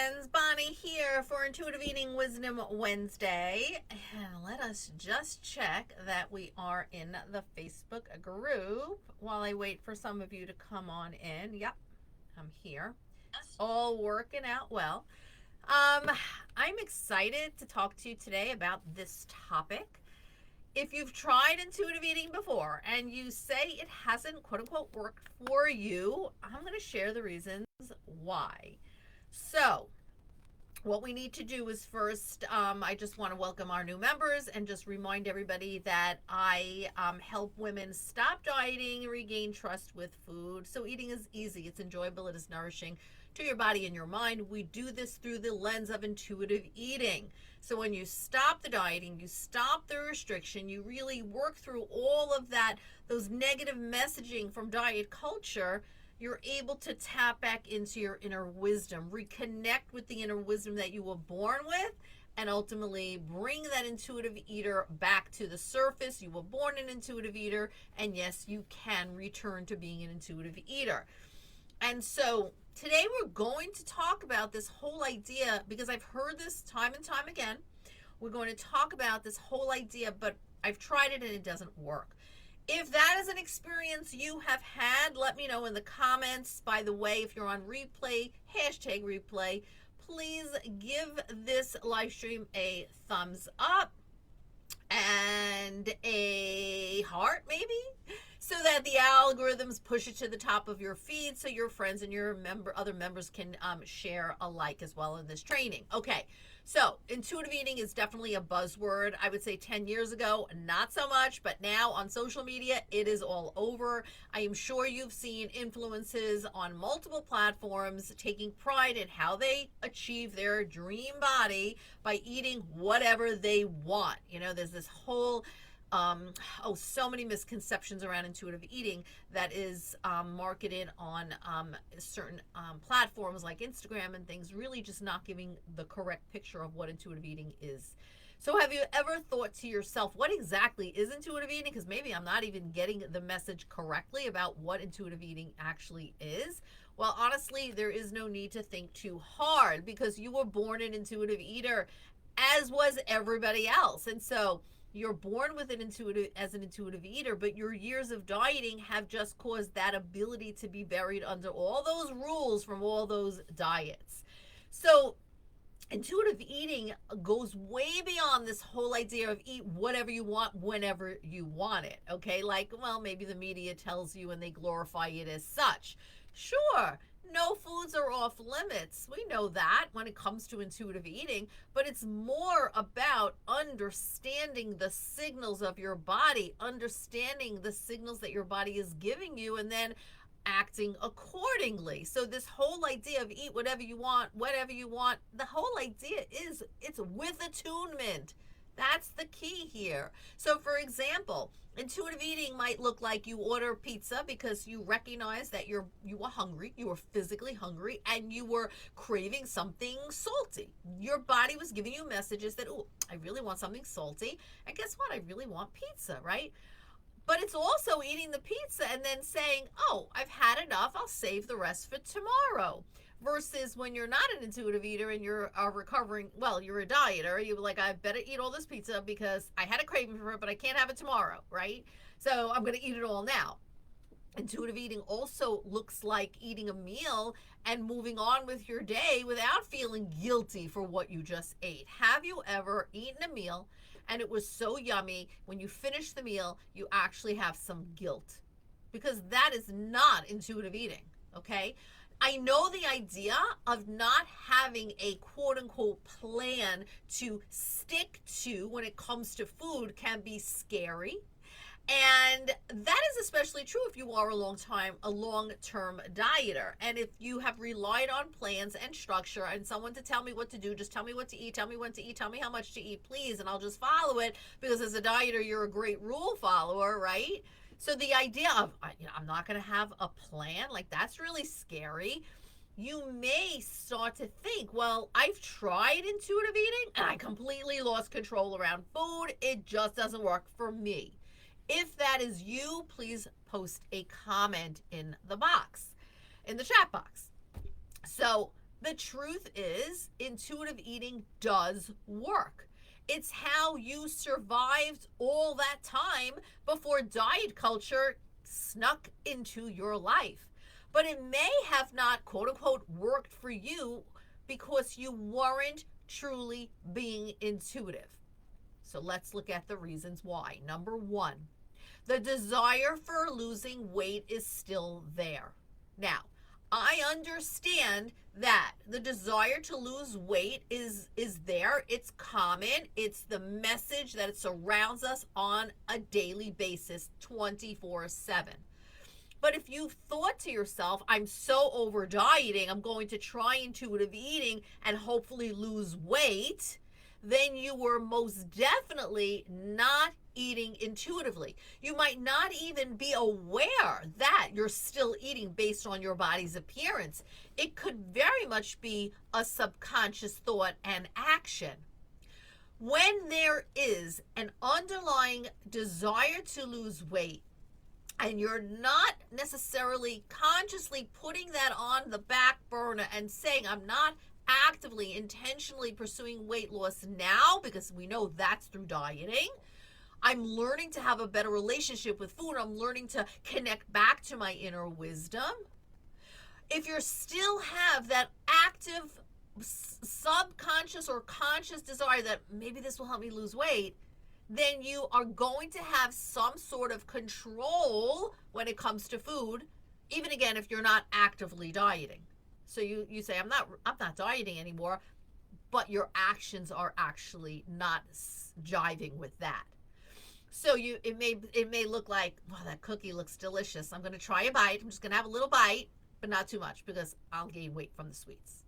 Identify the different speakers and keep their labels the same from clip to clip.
Speaker 1: friends, Bonnie here for Intuitive Eating Wisdom Wednesday. And let us just check that we are in the Facebook group while I wait for some of you to come on in. Yep, I'm here. All working out well. Um, I'm excited to talk to you today about this topic. If you've tried intuitive eating before and you say it hasn't quote unquote worked for you, I'm going to share the reasons why. So, what we need to do is first, I just want to welcome our new members and just remind everybody that I help women stop dieting and regain trust with food. So, eating is easy, it's enjoyable, it is nourishing to your body and your mind. We do this through the lens of intuitive eating. So, when you stop the dieting, you stop the restriction, you really work through all of that, those negative messaging from diet culture, you're able to tap back into your inner wisdom, reconnect with the inner wisdom that you were born with, and ultimately bring that intuitive eater back to the surface. You were born an intuitive eater, and yes, you can return to being an intuitive eater. And so today we're going to talk about this whole idea because I've heard this time and time again. We're going to talk about this whole idea, but I've tried it and it doesn't work. If that is an experience you have had, let me know in the comments. By the way, if you're on replay, hashtag replay, please give this live stream a thumbs up and a heart maybe, so that the algorithms push it to the top of your feed so your friends and your other members can share alike as well in this training. Okay, so intuitive eating is definitely a buzzword. I would say 10 years ago, not so much, but now on social media, it is all over. I am sure you've seen influencers on multiple platforms taking pride in how they achieve their dream body by eating whatever they want. You know, there's this whole so many misconceptions around intuitive eating that is marketed on certain platforms like Instagram and things, really just not giving the correct picture of what intuitive eating is. So have you ever thought to yourself, what exactly is intuitive eating? Because maybe I'm not even getting the message correctly about what intuitive eating actually is. Well, honestly, there is no need to think too hard because you were born an intuitive eater, as was everybody else. And so you're born with an intuitive eater, but your years of dieting have just caused that ability to be buried under all those rules from all those diets. So intuitive eating goes way beyond this whole idea of eat whatever you want whenever you want it. Okay, like, well, maybe the media tells you and they glorify it as such. Sure, no foods are off limits. We know that when it comes to intuitive eating, but it's more about understanding the signals of your body, understanding the signals that your body is giving you, and then acting accordingly. So this whole idea of eat whatever you want, whatever you want, the whole idea is it's with attunement. That's the key here. So for example, intuitive eating might look like you order pizza because you recognize that you were hungry, you were physically hungry, and you were craving something salty. Your body was giving you messages that, oh, I really want something salty. And guess what? I really want pizza, right? But it's also eating the pizza and then saying, oh, I've had enough, I'll save the rest for tomorrow. Versus when you're not an intuitive eater and you're recovering, well, you're a dieter, you're like, I better eat all this pizza because I had a craving for it, but I can't have it tomorrow, right? So I'm going to eat it all now. Intuitive eating also looks like eating a meal and moving on with your day without feeling guilty for what you just ate. Have you ever eaten a meal and it was so yummy, when you finish the meal, you actually have some guilt? Because that is not intuitive eating, okay? I know the idea of not having a quote unquote plan to stick to when it comes to food can be scary. And that is especially true if you are a long-term dieter. And if you have relied on plans and structure and someone to tell me what to do, just tell me what to eat, tell me when to eat, tell me how much to eat, please, and I'll just follow it because as a dieter, you're a great rule follower, right? So the idea of, I'm not going to have a plan, like that's really scary. You may start to think, well, I've tried intuitive eating and I completely lost control around food. It just doesn't work for me. If that is you, please post a comment in the box, in the chat box. So The truth is, intuitive eating does work. It's how you survived all that time before diet culture snuck into your life. But it may have not, quote unquote, worked for you because you weren't truly being intuitive. So let's look at the reasons why. Number one, the desire for losing weight is still there. Now, I understand that the desire to lose weight is there. It's common. It's the message that it surrounds us on a daily basis, 24/7. But if you've thought to yourself, I'm so over dieting, I'm going to try intuitive eating and hopefully lose weight, then you were most definitely not eating intuitively. You might not even be aware that you're still eating based on your body's appearance. It could very much be a subconscious thought and action. When there is an underlying desire to lose weight, and you're not necessarily consciously putting that on the back burner and saying, I'm not actively, intentionally pursuing weight loss now, because we know that's through dieting. I'm learning to have a better relationship with food. I'm learning to connect back to my inner wisdom. If you still have that active subconscious or conscious desire that maybe this will help me lose weight, then you are going to have some sort of control when it comes to food, even again if you're not actively dieting. So you say, I'm not dieting anymore, but your actions are actually not jiving with that. So it may look like, wow, that cookie looks delicious. I'm going to try a bite. I'm just going to have a little bite, but not too much because I'll gain weight from the sweets.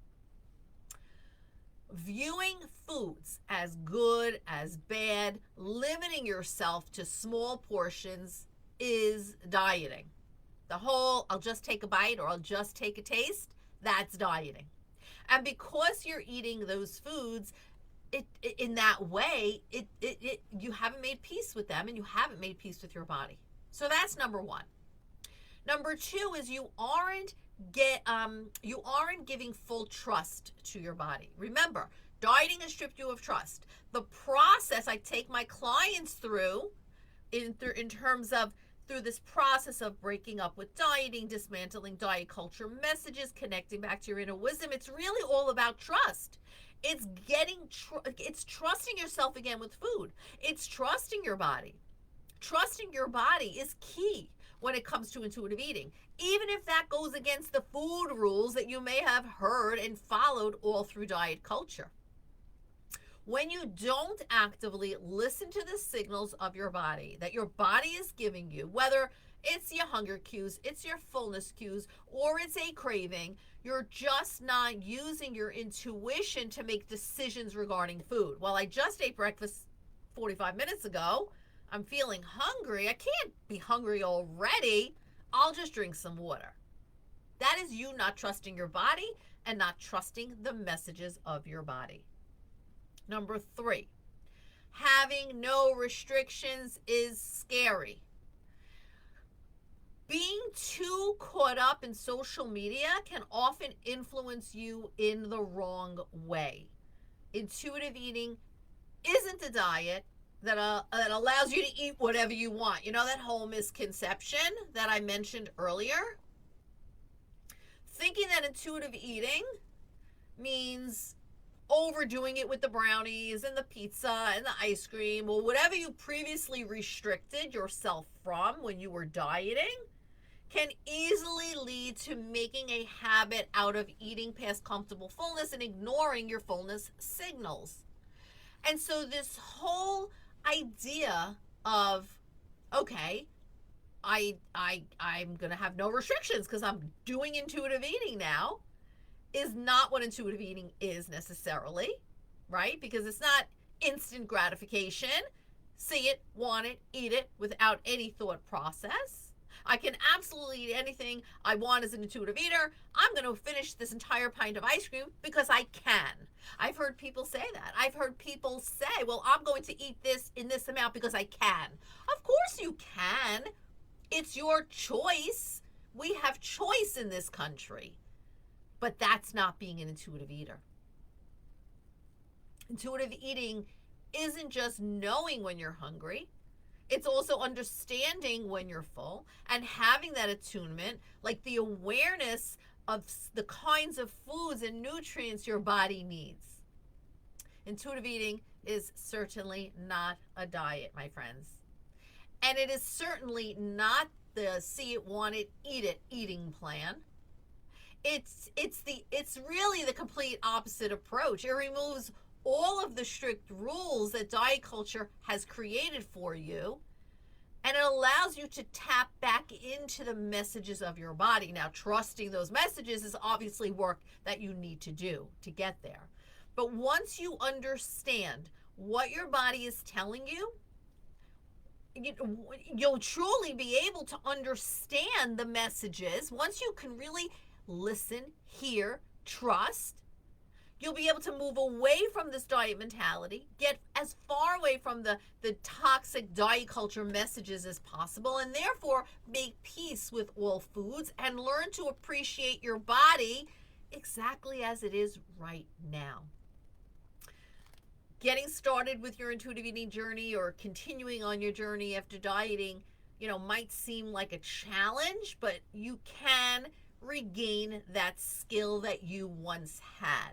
Speaker 1: Viewing foods as good, as bad, limiting yourself to small portions is dieting. The whole, I'll just take a bite or I'll just take a taste, that's dieting. And because you're eating those foods in that way, you haven't made peace with them and you haven't made peace with your body. So that's number one. Number two is you aren't giving full trust to your body. Remember, dieting has stripped you of trust. The process I take my clients through in terms of through this process of breaking up with dieting, dismantling diet culture messages, connecting back to your inner wisdom, it's really all about trust. It's it's trusting yourself again with food. It's trusting your body. Trusting your body is key when it comes to intuitive eating, even if that goes against the food rules that you may have heard and followed all through diet culture. When you don't actively listen to the signals of your body that your body is giving you, whether it's your hunger cues, it's your fullness cues, or it's a craving, you're just not using your intuition to make decisions regarding food. Well, I just ate breakfast 45 minutes ago. I'm feeling hungry. I can't be hungry already. I'll just drink some water. That is you not trusting your body and not trusting the messages of your body. Number three, having no restrictions is scary. Being too caught up in social media can often influence you in the wrong way. Intuitive eating isn't a diet that allows you to eat whatever you want. You know that whole misconception that I mentioned earlier? Thinking that intuitive eating means overdoing it with the brownies and the pizza and the ice cream or whatever you previously restricted yourself from when you were dieting can easily lead to making a habit out of eating past comfortable fullness and ignoring your fullness signals. And so this whole idea of, okay, I'm going to have no restrictions because I'm doing intuitive eating now is not what intuitive eating is necessarily, right? Because it's not instant gratification. See it, want it, eat it without any thought process. I can absolutely eat anything I want as an intuitive eater. I'm going to finish this entire pint of ice cream because I can. I've heard people say that. I've heard people say, well, I'm going to eat this in this amount because I can. Of course you can. It's your choice. We have choice in this country. But that's not being an intuitive eater. Intuitive eating isn't just knowing when you're hungry. It's also understanding when you're full and having that attunement, like the awareness of the kinds of foods and nutrients your body needs. Intuitive eating is certainly not a diet, my friends. And it is certainly not the see it, want it, eat it eating plan. It's really the complete opposite approach. It removes all of the strict rules that diet culture has created for you, and it allows you to tap back into the messages of your body. Now, trusting those messages is obviously work that you need to do to get there. But once you understand what your body is telling you, you'll truly be able to understand the messages. Once you can really listen, hear, trust, you'll be able to move away from this diet mentality, get as far away from the toxic diet culture messages as possible, and therefore make peace with all foods and learn to appreciate your body exactly as it is right now. Getting started with your intuitive eating journey or continuing on your journey after dieting, might seem like a challenge, but you can regain that skill that you once had.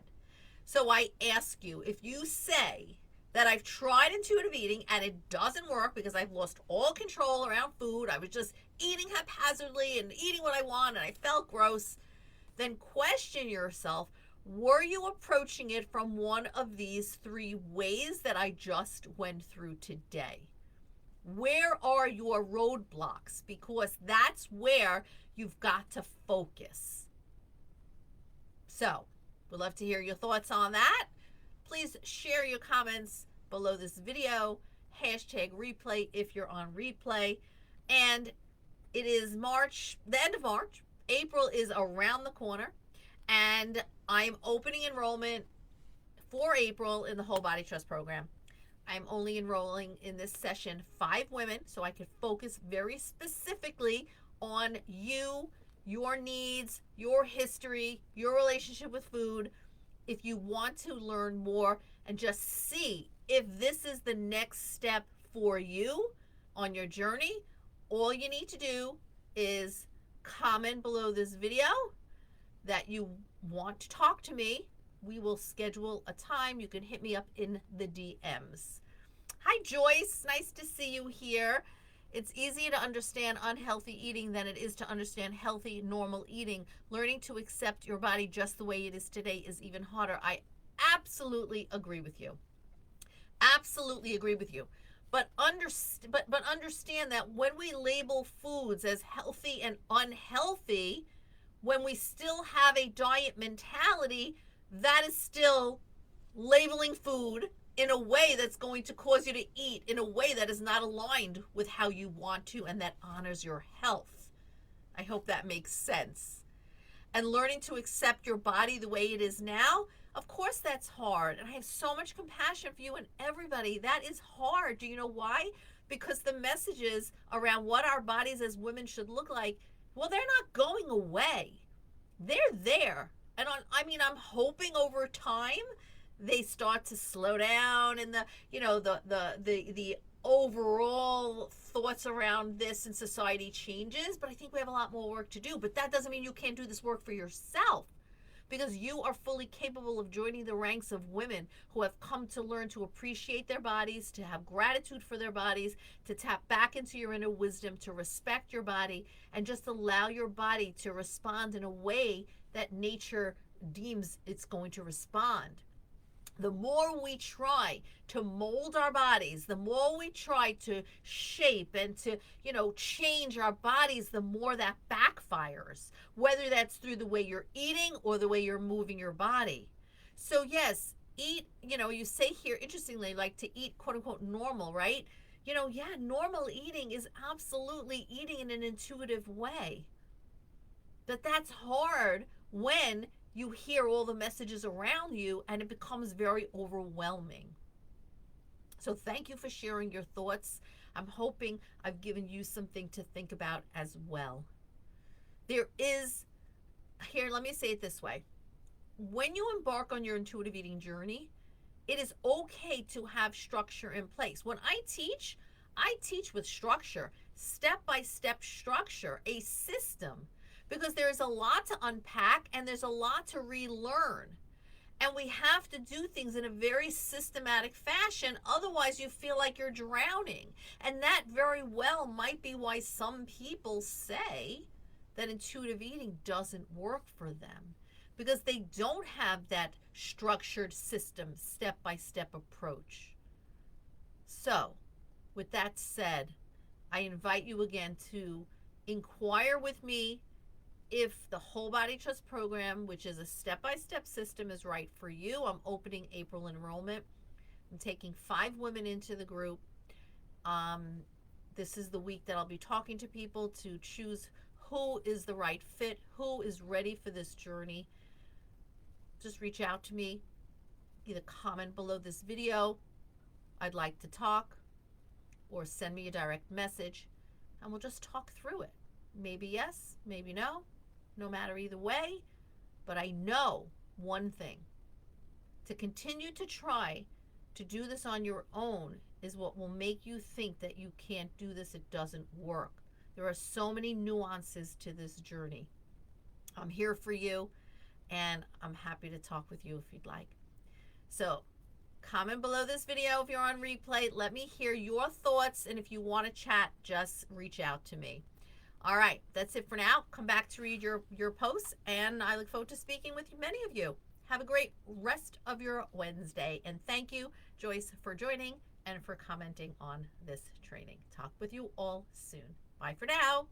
Speaker 1: So I ask you, if you say that I've tried intuitive eating and it doesn't work because I've lost all control around food, I was just eating haphazardly and eating what I want and I felt gross, then question yourself, were you approaching it from one of these 3 ways that I just went through today? Where are your roadblocks? Because that's where you've got to focus. So, we'd love to hear your thoughts on that. Please share your comments below this video. #replay if you're on replay. And it is March, the end of March. April is around the corner. And I'm opening enrollment for April in the Whole Body Trust program. I'm only enrolling in this session 5 women, so I could focus very specifically on you, your needs, your history, your relationship with food. If you want to learn more and just see if this is the next step for you on your journey, all you need to do is comment below this video that you want to talk to me. We will schedule a time. You can hit me up in the DMs. Hi, Joyce. Nice to see you here. It's easier to understand unhealthy eating than it is to understand healthy, normal eating. Learning to accept your body just the way it is today is even harder. I absolutely agree with you. Absolutely agree with you. But understand that when we label foods as healthy and unhealthy, when we still have a diet mentality, that is still labeling food in a way that's going to cause you to eat in a way that is not aligned with how you want to and that honors your health. I hope that makes sense. And learning to accept your body the way it is now, of course that's hard. And I have so much compassion for you and everybody. That is hard. Do you know why? Because the messages around what our bodies as women should look like, well, they're not going away. They're there. And I'm hoping over time they start to slow down, and the overall thoughts around this in society changes. But I think we have a lot more work to do. But that doesn't mean you can't do this work for yourself, because you are fully capable of joining the ranks of women who have come to learn to appreciate their bodies, to have gratitude for their bodies, to tap back into your inner wisdom, to respect your body, and just allow your body to respond in a way that nature deems it's going to respond. The more we try to mold our bodies, the more we try to shape and to, change our bodies, the more that backfires, whether that's through the way you're eating or the way you're moving your body. So yes, eat, you say here, interestingly, like to eat quote unquote normal, right? Normal eating is absolutely eating in an intuitive way. But that's hard when you hear all the messages around you and it becomes very overwhelming. So thank you for sharing your thoughts. I'm hoping I've given you something to think about as well. Let me say it this way. when you embark on your intuitive eating journey, it is okay to have structure in place. When I teach with structure, step by step structure, a system, because there's a lot to unpack and there's a lot to relearn. And we have to do things in a very systematic fashion. Otherwise, you feel like you're drowning. And that very well might be why some people say that intuitive eating doesn't work for them, because they don't have that structured system, step by step approach. So, with that said, I invite you again to inquire with me if the Whole Body Trust program, which is a step-by-step system, is right for you. I'm opening April enrollment. I'm taking 5 women into the group. This is the week that I'll be talking to people to choose who is the right fit, who is ready for this journey. Just reach out to me, either comment below this video, I'd like to talk, or send me a direct message, and we'll just talk through it. Maybe yes, maybe no. No matter either way, but I know one thing. To continue to try to do this on your own is what will make you think that you can't do this, it doesn't work. There are so many nuances to this journey. I'm here for you, and I'm happy to talk with you if you'd like. So, comment below this video if you're on replay. Let me hear your thoughts, and if you want to chat, just reach out to me. All right, that's it for now. Come back to read your posts, and I look forward to speaking with many of you. Have a great rest of your Wednesday, and thank you, Joyce, for joining and for commenting on this training. Talk with you all soon. Bye for now.